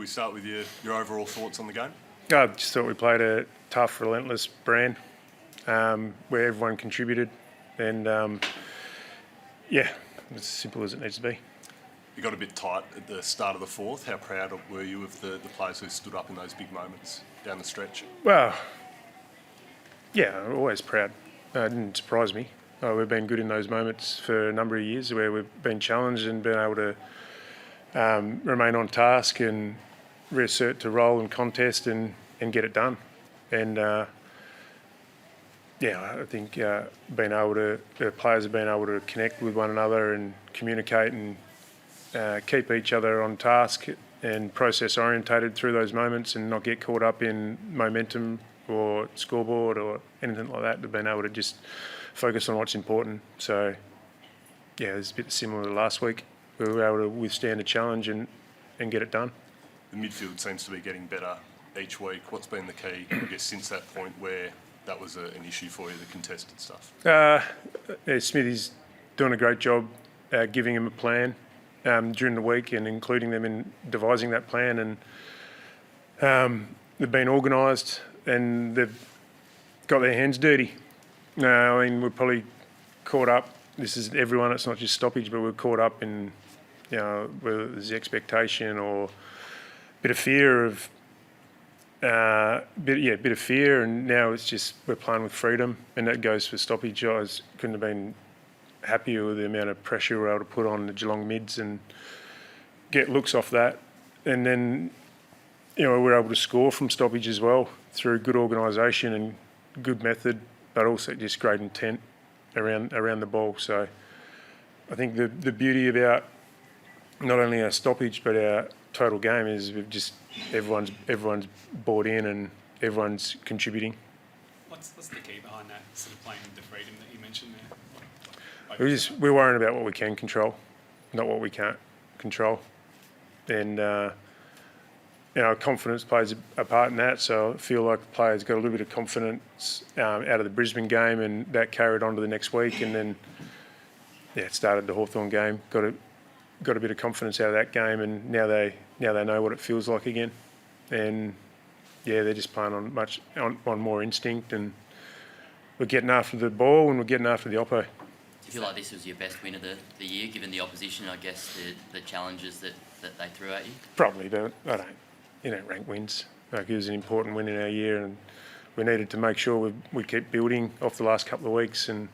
we start with your overall thoughts on the game? I just thought we played a tough, relentless brand where everyone contributed, and it's as simple as it needs to be. You got a bit tight at the start of the fourth. How proud were you of the players who stood up in those big moments down the stretch? Well, yeah, I'm always proud. It didn't surprise me. We've been good in those moments for a number of years where we've been challenged and been able to remain on task and reassert to role and contest and get it done. And I think being able to, the players have been able to connect with one another and communicate and keep each other on task and process orientated through those moments and not get caught up in momentum or scoreboard or anything like that. They've been able to just focus on what's important. So, yeah, it's a bit similar to last week. We were able to withstand a challenge and get it done. The midfield seems to be getting better each week. What's been the key, I guess, since that point where that was an issue for you, the contested stuff? Smithy's doing a great job giving him a plan during the week and including them in devising that plan. And they've been organised and they've got their hands dirty. I mean, we're probably caught up. This is everyone. It's not just stoppage, but we're caught up in, whether there's expectation or a bit of fear of, bit of fear. And now it's just we're playing with freedom, and that goes for stoppage. I couldn't have been happier with the amount of pressure we're able to put on the Geelong mids and get looks off that, and then we're able to score from stoppage as well through good organisation and good method, but also just great intent around the ball. So I think the beauty about not only our stoppage but our total game is everyone's bought in and everyone's contributing. What's the key behind that, sort of playing with the freedom that you mentioned there? We're worrying about what we can control, not what we can't control, and confidence plays a part in that. So I feel like the players got a little bit of confidence out of the Brisbane game, and that carried on to the next week. And then, it started the Hawthorn game. Got a bit of confidence out of that game, and now they know what it feels like again. And they're just playing on more instinct, and we're getting after the ball and we're getting after the oppo. Do you feel like this was your best win of the year, given the opposition, I guess, the challenges that they threw at you? Probably, but I don't rank wins. Like, it was an important win in our year, and we needed to make sure we keep building off the last couple of weeks. And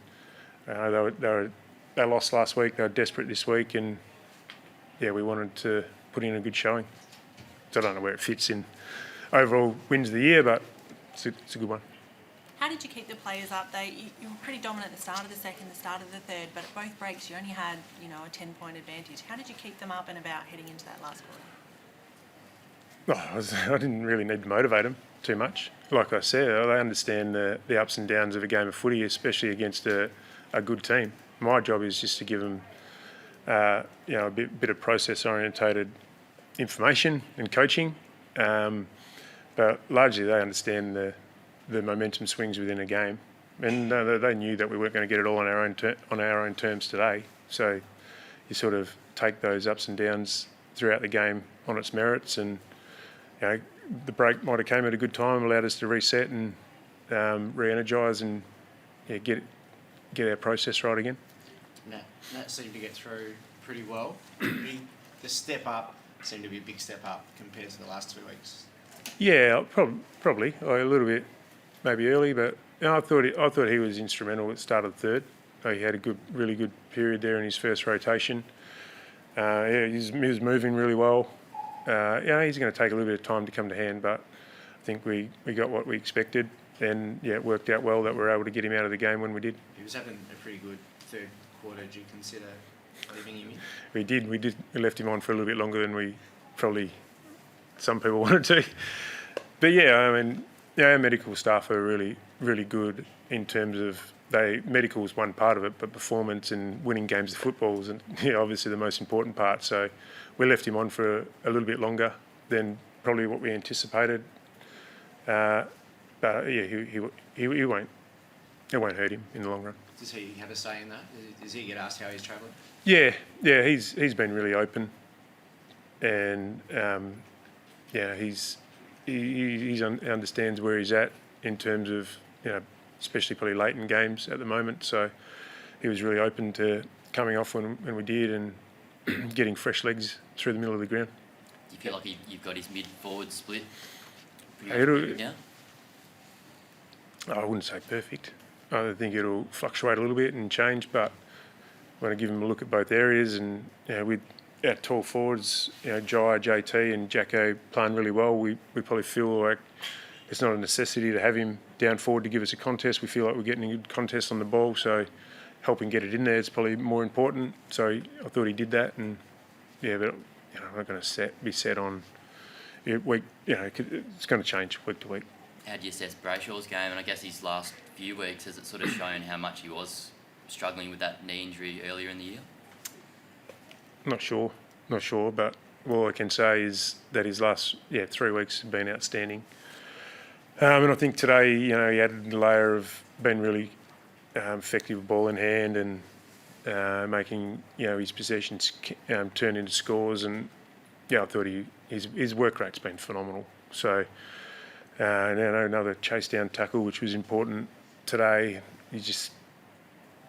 they lost last week. They were desperate this week, and we wanted to put in a good showing. So I don't know where it fits in overall wins of the year, but it's a good one. How did you keep the players up? You were pretty dominant at the start of the second, the start of the third, but at both breaks you only had a 10-point advantage. How did you keep them up and about heading into that last quarter? I didn't really need to motivate them too much. Like I said, they understand the ups and downs of a game of footy, especially against a good team. My job is just to give them a bit of process-orientated information and coaching, but largely they understand the momentum swings within a game, and they knew that we weren't going to get it all on our own terms today. So you sort of take those ups and downs throughout the game on its merits, and the break might have came at a good time, allowed us to reset and re-energise and get our process right again. That seemed to get through pretty well. The step up seemed to be a big step up compared to the last 2 weeks. Yeah, probably a little bit, maybe early, but I thought he was instrumental at the start of the third. He had a really good period there in his first rotation. He was moving really well. He's going to take a little bit of time to come to hand, but I think we got what we expected, and it worked out well that we were able to get him out of the game when we did. He was having a pretty good third quarter. Did you consider leaving him in? We did. We left him on for a little bit longer than we probably some people wanted to. But our medical staff are really, really good in terms of medical is one part of it, but performance and winning games of football is obviously the most important part. So we left him on for a little bit longer than probably what we anticipated. But he won't. It won't hurt him in the long run. Does he have a say in that? Does he get asked how he's travelling? Yeah. He's been really open, and understands where he's at in terms of, especially probably late in games at the moment. So he was really open to coming off when we did and getting fresh legs through the middle of the ground. Do you feel like you've got his mid-forward split pretty It'll- much figured out? I wouldn't say perfect. I think it'll fluctuate a little bit and change, but when I give him a look at both areas and with our tall forwards, Jai, JT and Jacko playing really well, we probably feel like it's not a necessity to have him down forward to give us a contest. We feel like we're getting a good contest on the ball, so helping get it in there is probably more important. So I thought he did that, and but I'm not going to be set on week. It's going to change week to week. How do you assess Brayshaw's game? And I guess his last few weeks, has it sort of shown how much he was struggling with that knee injury earlier in the year? Not sure, but all I can say is that his last 3 weeks have been outstanding. And I think today, he added a layer of being really effective with ball in hand and making his possessions turn into scores. And I thought his work rate's been phenomenal. So another chase down tackle, which was important today. He just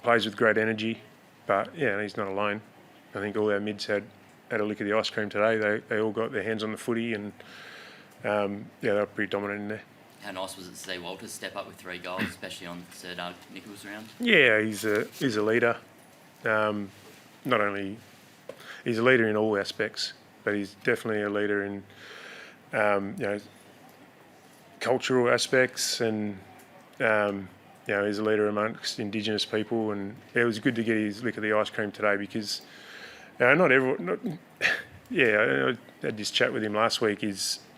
plays with great energy, but he's not alone. I think all our mids had a lick of the ice cream today. They all got their hands on the footy and they were pretty dominant in there. How nice was it to see Walters step up with 3 goals, especially on Sir Doug Nichols' round? Yeah, he's a leader. Not only he's a leader in all aspects, but he's definitely a leader in cultural aspects, and he's a leader amongst Indigenous people. And it was good to get his lick of the ice cream today because not everyone. I had this chat with him last week. You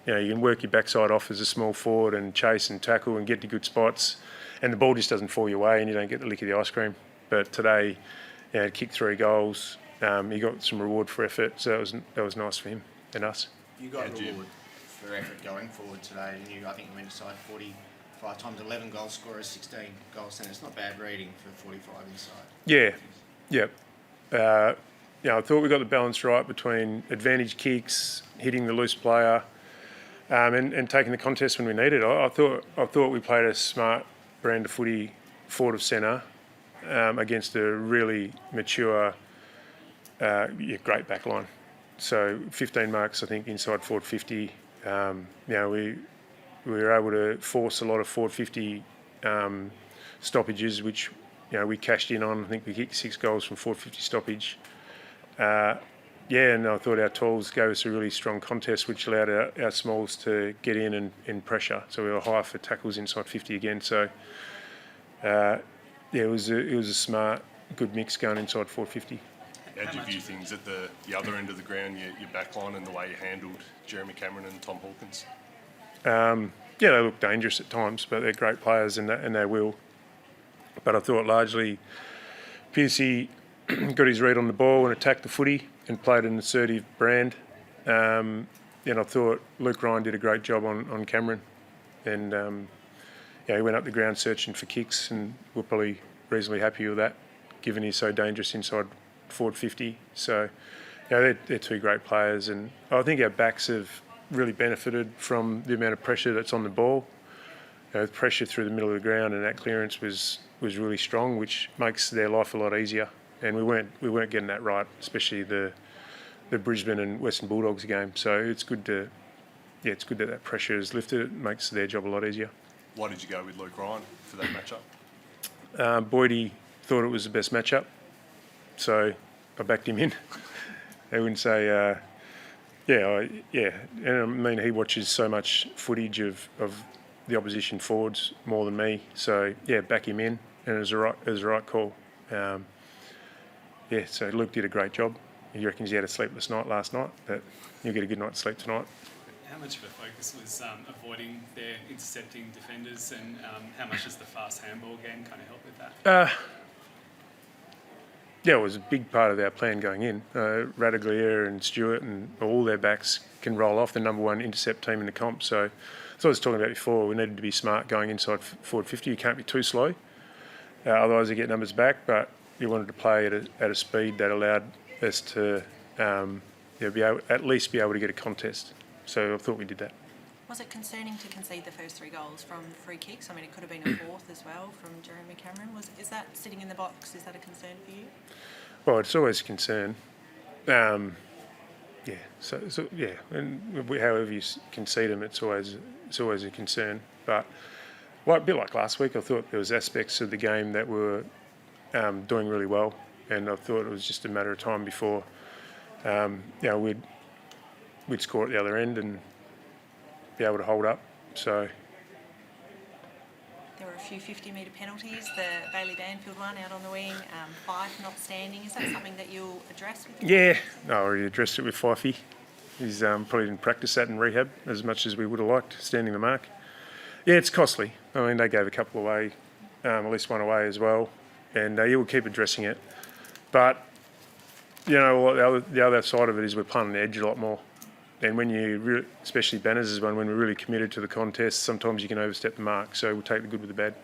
can work your backside off as a small forward and chase and tackle and get to good spots, and the ball just doesn't fall your way and you don't get the lick of the ice cream. But today, he kicked 3 goals. He got some reward for effort, so that was nice for him and us. You got Yeah, Jim. reward for effort going forward today, and I think you went inside 45 times, 11 goal scorers, 16 goals sent. It's not bad reading for 45 inside. I thought we got the balance right between advantage kicks, hitting the loose player, and taking the contest when we needed. I thought we played a smart brand of footy forward of centre against a really mature, great back line. So 15 marks, I think, inside forward 50. We were able to force a lot of forward 50 stoppages, which we cashed in on. I think we kicked 6 goals from forward 50 stoppage. And I thought our talls gave us a really strong contest, which allowed our smalls to get in and pressure. So we were high for tackles inside 50 again. So it was a smart, good mix going inside 450. How do you view things at the other end of the ground, your back line and the way you handled Jeremy Cameron and Tom Hawkins? They look dangerous at times, but they're great players and they will. But I thought largely Piercy got his read on the ball and attacked the footy and played an assertive brand. And I thought Luke Ryan did a great job on Cameron. And he went up the ground searching for kicks, and we're probably reasonably happy with that, given he's so dangerous inside forward 50. So they're 2 great players, and I think our backs have really benefited from the amount of pressure that's on the ball. Pressure through the middle of the ground, and that clearance was really strong, which makes their life a lot easier. And we weren't getting that right, especially the Brisbane and Western Bulldogs game. So it's good that pressure is lifted. It makes their job a lot easier. Why did you go with Luke Ryan for that matchup? Boydie thought it was the best matchup, so I backed him in. I wouldn't say, and I mean, he watches so much footage of the opposition forwards more than me, so back him in, and it was the right call. So Luke did a great job. He reckons he had a sleepless night last night, but you'll get a good night's sleep tonight. How much of a focus was avoiding their intercepting defenders, and how much does the fast handball game kind of help with that? It was a big part of our plan going in. Radaglia and Stewart and all their backs can roll off the number 1 intercept team in the comp. So as I was talking about before, we needed to be smart going inside forward 50. You can't be too slow, otherwise you get numbers back. But you wanted to play at a speed that allowed us to at least be able to get a contest. So I thought we did that. Was it concerning to concede the first 3 goals from free kicks? I mean, it could have been a fourth as well from Jeremy Cameron. Is that sitting in the box? Is that a concern for you? Well, it's always a concern. Yeah. So yeah, and however you concede them, it's always a concern. But a bit like last week, I thought there was aspects of the game that were doing really well, and I thought it was just a matter of time before we'd score at the other end and be able to hold up. So There were a few 50-metre penalties. The Bailey Banfield one out on the wing, Fife not standing. Is that something that you'll address with the yeah, no, I already addressed it with Fifey. He's probably didn't practice that in rehab as much as we would have liked, standing the mark. Yeah, it's costly. I mean, they gave a couple away, at least one away as well, and you will keep addressing it. But you know, the other side of it is we're playing on the edge a lot more. And when especially Banners is one, when we're really committed to the contest, sometimes you can overstep the mark. So we'll take the good with the bad.